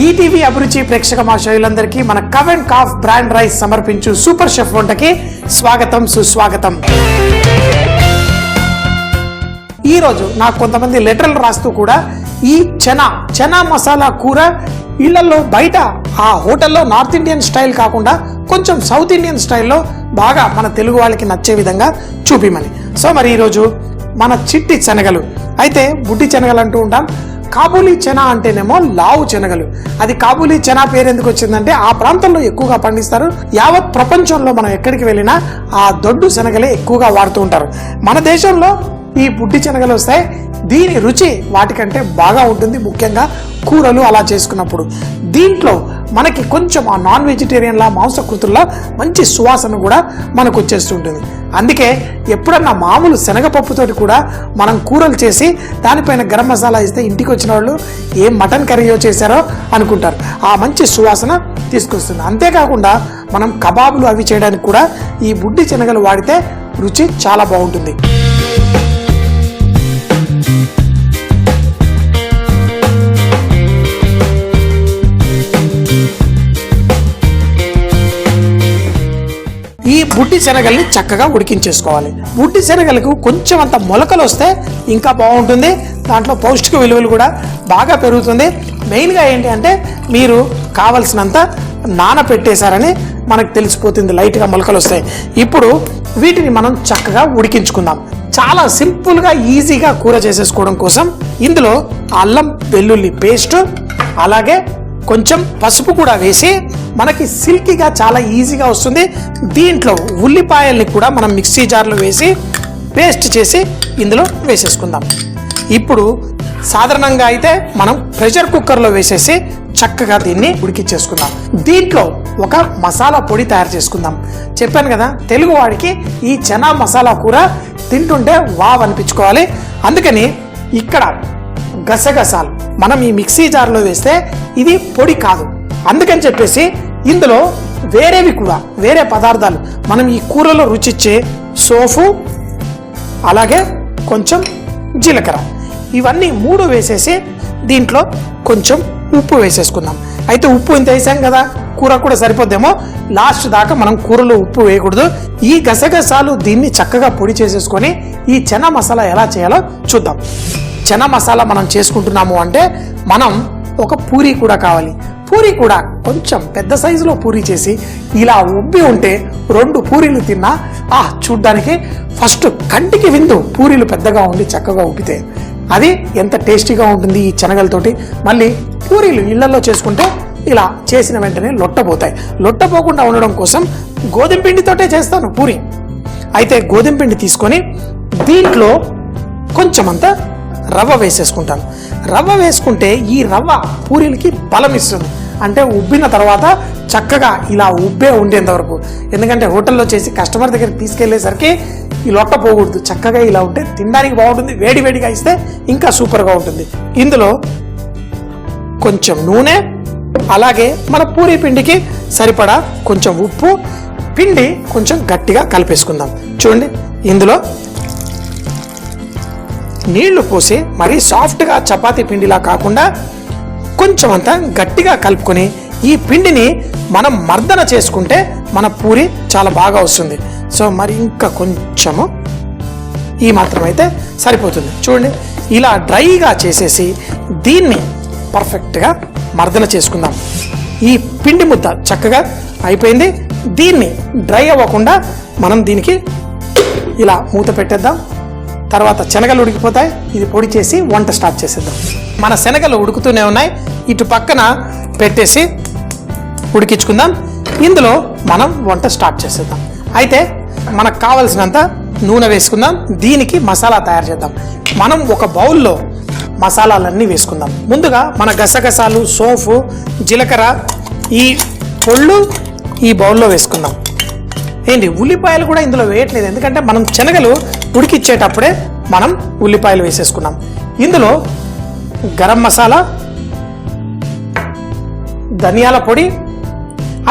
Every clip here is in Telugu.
ఈటీవీ అభిరుచి ప్రేక్షక మహాశయులందరికీ మన cow and calf brand rice సమర్పించు సూపర్ షెఫ్ వంటకి స్వాగతం సుస్వాగతం. ఈ రోజు నాకు కొంతమంది లెటర్లు రాస్తూ కూడా ఈ చనా మసాలా కూర ఇళ్లలో బయట ఆ హోటల్లో నార్త్ ఇండియన్ స్టైల్ కాకుండా కొంచెం సౌత్ ఇండియన్ స్టైల్లో బాగా మన తెలుగు వాళ్ళకి నచ్చే విధంగా చూపిమని. సో మరి ఈరోజు మన చిట్టి శనగలు, అయితే బుడ్డి శనగలు అంటూ ఉంటాం. కాబూలీ చనా అంటేనేమో లావు శనగలు. అది కాబూలీ చనా పేరు ఎందుకు వచ్చిందంటే ఆ ప్రాంతంలో ఎక్కువగా పండిస్తారు. యావత్ ప్రపంచంలో మనం ఎక్కడికి వెళ్ళినా ఆ దొడ్డు శనగలే ఎక్కువగా వాడుతూ ఉంటారు. మన దేశంలో ఈ బుడ్డి శనగలు వస్తాయి. దీని రుచి వాటికంటే బాగా ఉంటుంది, ముఖ్యంగా కూరలు అలా చేసుకున్నప్పుడు. దీంట్లో మనకి కొంచెం ఆ నాన్ వెజిటేరియన్లా మాంసకృతుల్లో మంచి సువాసన కూడా మనకు వచ్చేస్తుంటుంది. అందుకే ఎప్పుడన్నా మామూలు శనగపప్పుతోటి కూడా మనం కూరలు చేసి దానిపైన గరం మసాలా ఇస్తే ఇంటికి వచ్చిన వాళ్ళు ఏం మటన్ కర్రీయో చేశారో అనుకుంటారు. ఆ మంచి సువాసన తీసుకొస్తుంది. అంతేకాకుండా మనం కబాబులు అవి చేయడానికి కూడా ఈ బుడ్డి శనగలు వాడితే రుచి చాలా బాగుంటుంది. ఈ బుడ్డి శనగల్ని చక్కగా ఉడికించేసుకోవాలి. బుడ్డి శనగలకు కొంచెం అంత మొలకలు వస్తే ఇంకా బాగుంటుంది. దాంట్లో పౌష్టిక విలువలు కూడా బాగా పెరుగుతుంది. మెయిన్గా ఏంటి అంటే మీరు కావలసినంత నానపెట్టేశారని మనకు తెలిసిపోతుంది. లైట్గా మొలకలు వస్తాయి. ఇప్పుడు వీటిని మనం చక్కగా ఉడికించుకుందాం. చాలా సింపుల్గా ఈజీగా కూర చేసేసుకోవడం కోసం ఇందులో అల్లం వెల్లుల్లి పేస్ట్, అలాగే కొంచెం పసుపు కూడా వేసి మనకి సిల్కీగా చాలా ఈజీగా వస్తుంది. దీంట్లో ఉల్లిపాయల్ని కూడా మనం మిక్సీ జార్లో వేసి పేస్ట్ చేసి ఇందులో వేసేసుకుందాం. ఇప్పుడు సాధారణంగా అయితే మనం ప్రెషర్ కుక్కర్లో వేసేసి చక్కగా దీన్ని ఉడికించేసుకుందాం. దీంట్లో ఒక మసాలా పొడి తయారు చేసుకుందాం. చెప్పాను కదా, తెలుగు వాడికి ఈ చనా మసాలా కూర తింటుంటే వావ్ అనిపించుకోవాలి. అందుకని ఇక్కడ గసగసాలు మనం ఈ మిక్సీ జార్లో వేస్తే ఇది పొడి కాదు. అందుకని చెప్పేసి ఇందులో వేరేవి కూడా వేరే పదార్థాలు మనం ఈ కూరలో రుచిచ్చే సోఫు, అలాగే కొంచెం జీలకర్ర, ఇవన్నీ 3 వేసేసి దీంట్లో కొంచెం ఉప్పు వేసేసుకుందాం. అయితే ఉప్పు ఇంత వేసాం కదా, కూర కూడా సరిపోద్దేమో. లాస్ట్ దాకా మనం కూరలో ఉప్పు వేయకూడదు. ఈ గసగసాలు దీన్ని చక్కగా పొడి చేసేసుకొని ఈ చనా మసాలా ఎలా చేయాలో చూద్దాం. చనా మసాలా మనం చేసుకుంటున్నాము అంటే మనం ఒక పూరీ కూడా కావాలి. పూరీ కూడా కొంచెం పెద్ద సైజులో పూరీ చేసి ఇలా ఉబ్బి ఉంటే 2 పూరీలు తిన్నా చూడ్డానికి ఫస్ట్ కంటికి విందు. పూరీలు పెద్దగా ఉండి చక్కగా ఉబ్బితే అది ఎంత టేస్టీగా ఉంటుంది ఈ శనగలతోటి. మళ్ళీ పూరీలు ఇళ్లలో చేసుకుంటే ఇలా చేసిన వెంటనే లొట్టపోతాయి. లొట్టపోకుండా ఉండడం కోసం గోధుమ పిండితోటే చేస్తాను పూరీ. అయితే గోధుమ పిండి తీసుకొని దీంట్లో కొంచెం అంతా రవ్వ వేసేసుకుంటాను. రవ్వ వేసుకుంటే ఈ రవ్వ పూరీలకి బలం ఇస్తుంది. అంటే ఉబ్బిన తర్వాత చక్కగా ఇలా ఉబ్బే ఉండేంత వరకు. ఎందుకంటే హోటల్లో చేసి కస్టమర్ దగ్గరికి తీసుకెళ్లేసరికి ఈ లొట్ట పోకూడదు. చక్కగా ఇలా ఉంటే తినడానికి బాగుంటుంది. వేడి వేడిగా ఇస్తే ఇంకా సూపర్గా ఉంటుంది. ఇందులో కొంచెం నూనె, అలాగే మన పూరీ పిండికి సరిపడా కొంచెం ఉప్పు, పిండి కొంచెం గట్టిగా కలిపేసుకుందాం. చూడండి, ఇందులో నీళ్లు పోసి మరీ సాఫ్ట్గా చపాతీ పిండిలా కాకుండా కొంచెం అంతా గట్టిగా కలుపుకొని ఈ పిండిని మనం మర్దన చేసుకుంటే మన పూరి చాలా బాగా వస్తుంది. సో మరి ఇంకా కొంచెము ఈ మాత్రం అయితే సరిపోతుంది. చూడండి, ఇలా డ్రైగా చేసేసి దీన్ని పర్ఫెక్ట్గా మర్దన చేసుకుందాం. ఈ పిండి ముద్ద చక్కగా అయిపోయింది. దీన్ని డ్రై అవ్వకుండా మనం దీనికి ఇలా మూత పెట్టేద్దాం. తర్వాత శనగలు ఉడికిపోతాయి. ఇది పొడి చేసి వంట స్టార్ట్ చేసేద్దాం. మన శనగలు ఉడుకుతూనే ఉన్నాయి. ఇటు పక్కన పెట్టేసి ఉడికించుకుందాం. ఇందులో మనం వంట స్టార్ట్ చేసేద్దాం. అయితే మనకు కావలసినంత నూనె వేసుకుందాం. దీనికి మసాలా తయారు చేద్దాం. మనం ఒక బౌల్లో మసాలాలన్నీ వేసుకుందాం. ముందుగా మన గసగసాలు, సోఫు, జీలకర్ర, ఈ పొళ్ళు ఈ బౌల్లో వేసుకుందాం. ఏంటి, ఉల్లిపాయలు కూడా ఇందులో వేయట్లేదు. ఎందుకంటే మనం శనగలు ఉడికిచ్చేటప్పుడే మనం ఉల్లిపాయలు వేసేసుకున్నాం. ఇందులో గరం మసాలా, ధనియాల పొడి.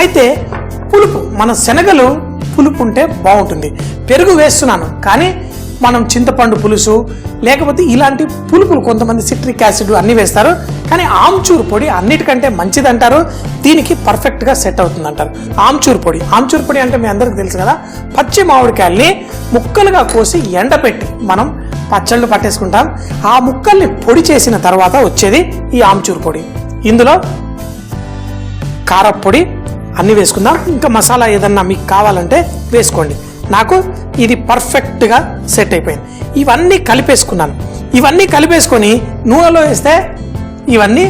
అయితే పులుపు, మన శనగలు పులుపు ఉంటే బాగుంటుంది. పెరుగు వేస్తున్నాను, కానీ మనం చింతపండు పులుసు లేకపోతే ఇలాంటి పులుపులు కొంతమంది సిట్రిక్ యాసిడ్ అన్నీ వేస్తారు. కానీ ఆమ్చూర్ పొడి అన్నిటికంటే మంచిది అంటారు, దీనికి పర్ఫెక్ట్గా సెట్ అవుతుంది అంటారు. ఆమ్చూర్ పొడి అంటే మీ అందరికి తెలుసు కదా, పచ్చి మామిడికాయల్ని ముక్కలుగా కోసి ఎండపెట్టి మనం పచ్చళ్ళు పట్టేసుకుంటాం. ఆ ముక్కల్ని పొడి చేసిన తర్వాత వచ్చేది ఈ ఆమ్చూర్ పొడి. ఇందులో కారపొడి అన్ని వేసుకుందాం. ఇంకా మసాలా ఏదన్నా మీకు కావాలంటే వేసుకోండి. నాకు ఇది పర్ఫెక్ట్గా సెట్ అయిపోయింది. ఇవన్నీ కలిపేసుకొని నూనెలో వేస్తే ఇవన్నీ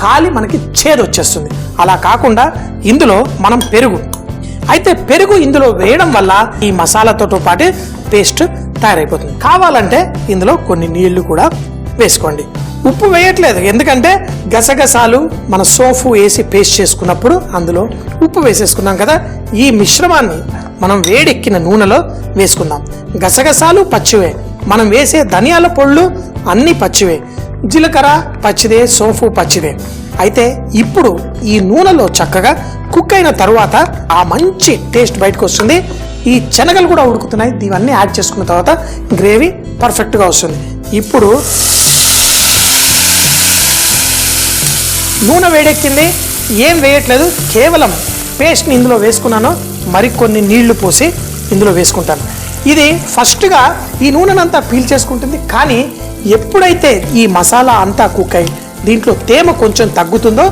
కాలి మనకి చేదు వచ్చేస్తుంది. అలా కాకుండా ఇందులో మనం పెరుగు ఇందులో వేయడం వల్ల ఈ మసాలాతో పాటు పేస్ట్ తయారైపోతుంది. కావాలంటే ఇందులో కొన్ని నీళ్లు కూడా వేసుకోండి. ఉప్పు వేయట్లేదు, ఎందుకంటే గసగసాలు మన సోఫు వేసి పేస్ట్ చేసుకున్నప్పుడు అందులో ఉప్పు వేసేసుకున్నాం కదా. ఈ మిశ్రమాన్ని మనం వేడెక్కిన నూనెలో వేసుకుందాం. గసగసాలు పచ్చివే, మనం వేసే ధనియాల పొళ్ళు అన్ని పచ్చివే, జీలకర్ర పచ్చిదే, సోఫు పచ్చిదే. అయితే ఇప్పుడు ఈ నూనెలో చక్కగా కుక్ అయిన తర్వాత ఆ మంచి టేస్ట్ బయటకు వస్తుంది. ఈ శనగలు కూడా ఉడుకుతున్నాయి. ఇవన్నీ యాడ్ చేసుకున్న తర్వాత గ్రేవీ పర్ఫెక్ట్గా వస్తుంది. ఇప్పుడు నూనె వేడెక్కింది, ఏం వేయట్లేదు, కేవలం పేస్ట్ని ఇందులో వేసుకున్నాను. మరికొన్ని నీళ్లు పోసి ఇందులో వేసుకుంటాను. ఇది ఫస్ట్గా ఈ నూనెనంతా పీల్చేసుకుంటుంది. కానీ ఎప్పుడైతే ఈ మసాలా అంతా కుక్ అయి దీంట్లో తేమ కొంచెం తగ్గుతుందో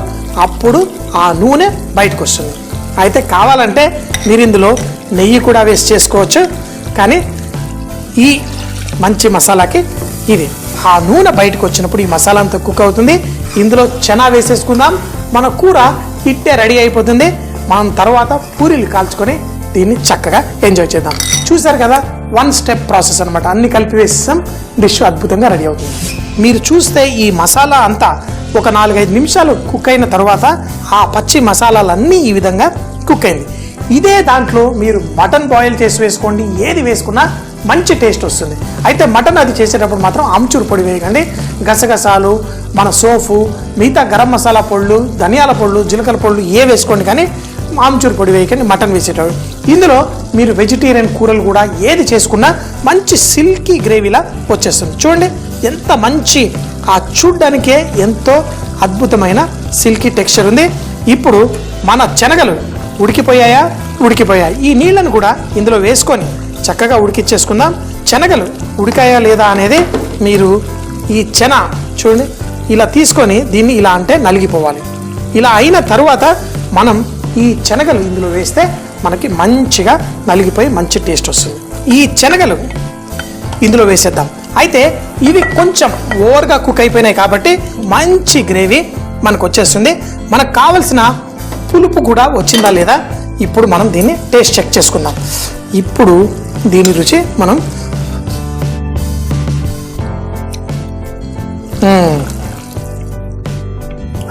అప్పుడు ఆ నూనె బయటకు వస్తుంది. అయితే కావాలంటే మీరు ఇందులో నెయ్యి కూడా వేసి చేసుకోవచ్చు. కానీ ఈ మంచి మసాలాకి ఇది ఆ నూనె బయటకు వచ్చినప్పుడు ఈ మసాలా అంతా కుక్ అవుతుంది. ఇందులో చెనా వేసేసుకుందాం. మన కూర ఇట్టే రెడీ అయిపోతుంది. మనం తర్వాత పూరీలు కాల్చుకొని దీన్ని చక్కగా ఎంజాయ్ చేద్దాం. చూసారు కదా, 1 స్టెప్ ప్రాసెస్ అనమాట. అన్ని కలిపి వేసేసాం, డిష్ అద్భుతంగా రెడీ అవుతుంది. మీరు చూస్తే ఈ మసాలా అంతా ఒక 4-5 నిమిషాలు కుక్ అయిన తర్వాత ఆ పచ్చి మసాలాలన్నీ ఈ విధంగా కుక్ అయింది. ఇదే దాంట్లో మీరు మటన్ బాయిల్ చేసి వేసుకోండి, ఏది వేసుకున్నా మంచి టేస్ట్ వస్తుంది. అయితే మటన్ అది చేసేటప్పుడు మాత్రం ఆమ్చూర్ పొడి వేయకండి. గసగసాలు, మన సోఫు, మిగతా గరం మసాలా పొళ్ళు, ధనియాల పొళ్ళు, జీలకర్ర పొళ్ళు ఏ వేసుకోండి, కానీ ఆమ్చూర్ పొడి వేయకండి మటన్ వేసేటప్పుడు. ఇందులో మీరు వెజిటేరియన్ కూరలు కూడా ఏది చేసుకున్నా మంచి సిల్కీ గ్రేవీలా వచ్చేస్తుంది. చూడండి ఎంత మంచి, ఆ చూడ్డానికే ఎంతో అద్భుతమైన సిల్కీ టెక్స్చర్ ఉంది. ఇప్పుడు మన శనగలు ఉడికిపోయాయి. ఈ నీళ్లను కూడా ఇందులో వేసుకొని చక్కగా ఉడికిచ్చేసుకుందాం. శనగలు ఉడికాయా లేదా అనేది మీరు ఈ చూడండి ఇలా తీసుకొని దీన్ని ఇలా అంటే నలిగిపోవాలి. ఇలా అయిన తరువాత మనం ఈ శనగలు ఇందులో వేస్తే మనకి మంచిగా నలిగిపోయి మంచి టేస్ట్ వస్తుంది. ఈ శనగలు ఇందులో వేసేద్దాం. అయితే ఇవి కొంచెం ఓవర్గా కుక్ అయిపోయినాయి కాబట్టి మంచి గ్రేవీ మనకు వచ్చేస్తుంది. మనకు కావలసిన పులుపు కూడా వచ్చిందా లేదా ఇప్పుడు మనం దీన్ని టేస్ట్ చెక్ చేసుకుందాం. ఇప్పుడు దీని రుచి మనం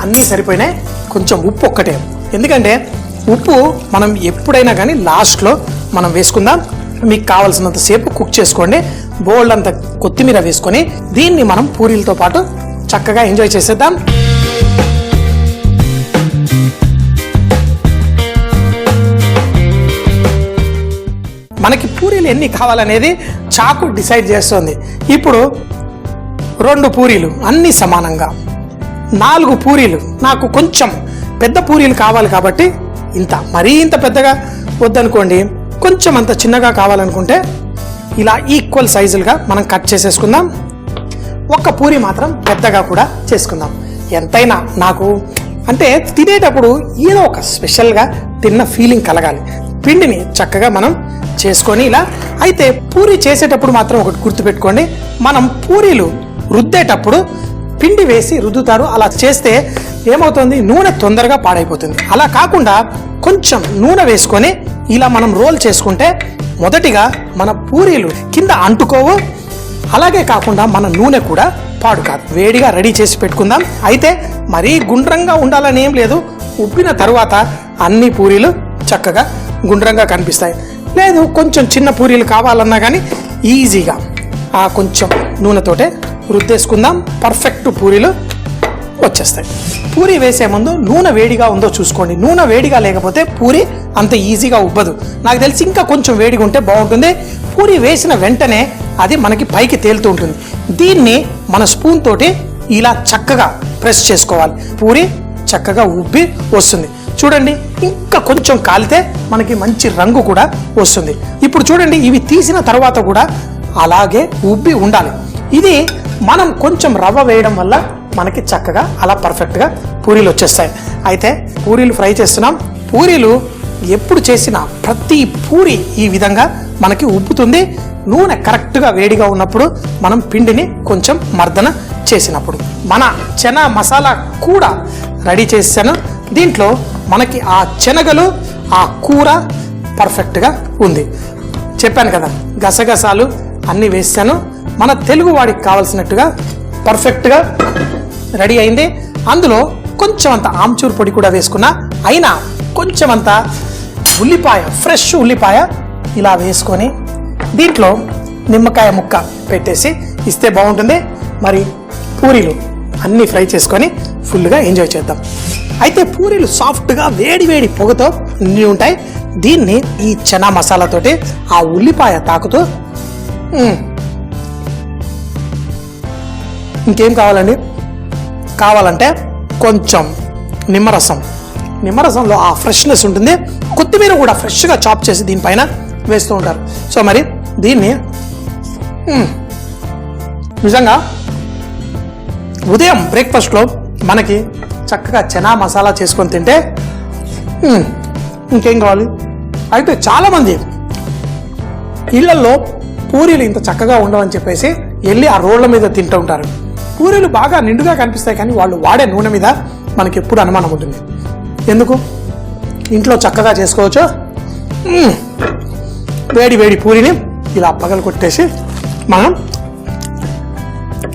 అన్నీ సరిపోయినాయి. కొంచెం ఉప్పు ఒక్కటే, ఎందుకంటే ఉప్పు మనం ఎప్పుడైనా కానీ లాస్ట్లో మనం వేసుకుందాం. మీకు కావాల్సినంత సేపు కుక్ చేసుకోండి. బోల్డ్ అంత కొత్తిమీర వేసుకొని దీన్ని మనం పూరీలతో పాటు చక్కగా ఎంజాయ్ చేసేద్దాం. మనకి పూరీలు ఎన్ని కావాలనేది చాకు డిసైడ్ చేస్తుంది. ఇప్పుడు 2 పూరీలు అన్ని సమానంగా, 4 పూరీలు, నాకు కొంచెం పెద్ద పూరీలు కావాలి కాబట్టి మరీ ఇంత పెద్దగా వద్దనుకోండి, కొంచెం అంత చిన్నగా కావాలనుకుంటే ఇలా ఈక్వల్ సైజులుగా మనం కట్ చేసేసుకుందాం. ఒక్క పూరి మాత్రం పెద్దగా కూడా చేసుకుందాం. ఎంతైనా నాకు అంటే తినేటప్పుడు ఏదో ఒక స్పెషల్గా తిన్న ఫీలింగ్ కలగాలి. పిండిని చక్కగా మనం చేసుకొని ఇలా. అయితే పూరి చేసేటప్పుడు మాత్రం ఒకటి గుర్తుపెట్టుకోండి, మనం పూరీలు రుద్దేటప్పుడు పిండి వేసి రుద్దుతారు. అలా చేస్తే ఏమవుతుంది, నూనె తొందరగా పాడైపోతుంది. అలా కాకుండా కొంచెం నూనె వేసుకొని ఇలా మనం రోల్ చేసుకుంటే మొదటిగా మన పూరీలు కింద అంటుకోవు. అలాగే కాకుండా మన నూనె కూడా పాడు కాదు. వేడిగా రెడీ చేసి పెట్టుకుందాం. అయితే మరీ గుండ్రంగా ఉండాలని ఏం లేదు. ఉబ్బిన తరువాత అన్ని పూరీలు చక్కగా గుండ్రంగా కనిపిస్తాయి. లేదు కొంచెం చిన్న పూరీలు కావాలన్నా కానీ ఈజీగా ఆ కొంచెం నూనెతోటే రుద్దేసుకుందాం. పర్ఫెక్ట్ పూరీలు వచ్చేస్తాయి. పూరి వేసే ముందు నూనె వేడిగా ఉందో చూసుకోండి. నూనె వేడిగా లేకపోతే పూరి అంత ఈజీగా ఉబ్బదు. నాకు తెలిసి ఇంకా కొంచెం వేడిగా ఉంటే బాగుంటుంది. పూరి వేసిన వెంటనే అది మనకి పైకి తేలుతూ ఉంటుంది. దీన్ని మన స్పూన్ తోటి ఇలా చక్కగా ప్రెస్ చేసుకోవాలి. పూరి చక్కగా ఉబ్బి వస్తుంది. చూడండి, ఇంకా కొంచెం కాలితే మనకి మంచి రంగు కూడా వస్తుంది. ఇప్పుడు చూడండి, ఇవి తీసిన తర్వాత కూడా అలాగే ఉబ్బి ఉండాలి. ఇది మనం కొంచెం రవ్వ వేయడం వల్ల మనకి చక్కగా అలా పర్ఫెక్ట్గా పూరీలు వచ్చేస్తాయి. అయితే పూరీలు ఫ్రై చేస్తున్నాం. పూరీలు ఎప్పుడు చేసినా ప్రతి పూరి ఈ విధంగా మనకి ఉబ్బుతుంది. నూనె కరెక్ట్గా వేడిగా ఉన్నప్పుడు మనం పిండిని కొంచెం మర్దన చేసినప్పుడు. మన చెనా మసాలా కూడా రెడీ చేశాను. దీంట్లో మనకి ఆ శనగలు, ఆ కూర పర్ఫెక్ట్గా ఉంది. చెప్పాను కదా, గసగసాలు అన్నీ వేసాను. మన తెలుగు వాడికి కావాల్సినట్టుగా పర్ఫెక్ట్గా రెడీ అయింది. అందులో కొంచెం అంత ఆమ్చూర్ పొడి కూడా వేసుకున్నా. అయినా కొంచెం అంత ఉల్లిపాయ, ఫ్రెష్ ఉల్లిపాయ ఇలా వేసుకొని దీంట్లో నిమ్మకాయ ముక్క పెట్టేసి ఇస్తే బాగుంటుంది. మరి పూరీలు అన్నీ ఫ్రై చేసుకొని ఫుల్గా ఎంజాయ్ చేద్దాం. అయితే పూరీలు సాఫ్ట్గా వేడి వేడి పొగతో నిండి ఉంటాయి. దీన్ని ఈ చనా మసాలాతోటి ఆ ఉల్లిపాయ తాకుతూ ఇంకేం కావాలండి, కావాలంటే కొంచెం నిమ్మరసంలో ఆ ఫ్రెష్నెస్ ఉంటుంది. కొత్తిమీర కూడా ఫ్రెష్గా చాప్ చేసి దీనిపైన వేస్తూ ఉంటారు. సో మరి దీన్ని నిజంగా ఉదయం బ్రేక్ఫాస్ట్లో మనకి చక్కగా చనా మసాలా చేసుకొని తింటే ఇంకేం కావాలి. అయితే చాలామంది ఇళ్లలో పూరీలు ఇంత చక్కగా ఉండవని చెప్పేసి వెళ్ళి ఆ రోడ్ల మీద తింటూ ఉంటారు. పూరీలు బాగా నిండుగా కనిపిస్తాయి, కానీ వాళ్ళు వాడే నూనె మీద మనకి ఎప్పుడు అనుమానం ఉంటుంది. ఎందుకు? ఇంట్లో చక్కగా చేసుకోవచ్చు. వేడి వేడి పూరిని ఇలా పగలు కొట్టేసి మనం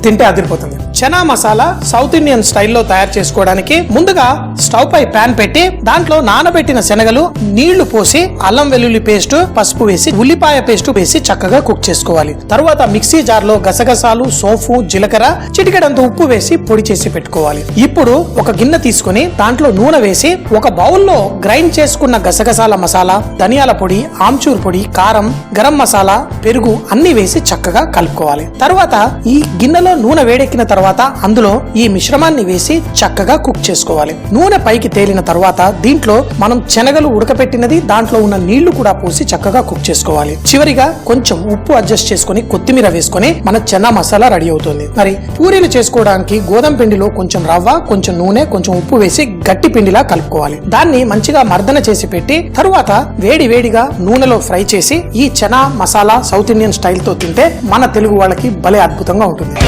తింటే అదిరిపోతుంది. చనా మసాలా సౌత్ ఇండియన్ స్టైల్లో తయారు చేసుకోవడానికి ముందుగా స్టవ్ పై ప్యాన్ పెట్టి దాంట్లో నానబెట్టిన శనగలు, నీళ్లు పోసి అల్లం వెల్లుల్లి పేస్ట్, పసుపు వేసి ఉల్లిపాయ పేస్ట్ వేసి చక్కగా కుక్ చేసుకోవాలి. తరువాత మిక్సీ జార్ లో గసగసాలు, సోఫు, జీలకర్ర, చిటికెడంత ఉప్పు వేసి పొడి చేసి పెట్టుకోవాలి. ఇప్పుడు ఒక గిన్నె తీసుకుని దాంట్లో నూనె వేసి ఒక బౌల్లో గ్రైండ్ చేసుకున్న గసగసాల మసాలా, ధనియాల పొడి, ఆమ్చూర్ పొడి, కారం, గరం మసాలా, పెరుగు అన్ని వేసి చక్కగా కలుపుకోవాలి. తర్వాత ఈ గిన్నెలో నూనె వేడెక్కిన తర్వాత అందులో ఈ మిశ్రమాన్ని వేసి చక్కగా కుక్ చేసుకోవాలి. నూనె పైకి తేలిన తర్వాత దీంట్లో మనం శనగలు ఉడకపెట్టినది, దాంట్లో ఉన్న నీళ్లు కూడా పోసి చక్కగా కుక్ చేసుకోవాలి. చివరిగా కొంచెం ఉప్పు అడ్జస్ట్ చేసుకుని కొత్తిమీర వేసుకొని మన చనా మసాలా రెడీ అవుతుంది. మరి పూరీలు చేసుకోవడానికి గోధుమ పిండిలో కొంచెం రవ్వ, కొంచెం నూనె, కొంచెం ఉప్పు వేసి గట్టి పిండిలా కలుపుకోవాలి. దాన్ని మంచిగా మర్దన చేసి పెట్టి తరువాత వేడి వేడిగా నూనెలో ఫ్రై చేసి ఈ chana masala south Indian style తో తింటే మన తెలుగు వాళ్ళకి భలే అద్భుతంగా ఉంటుంది.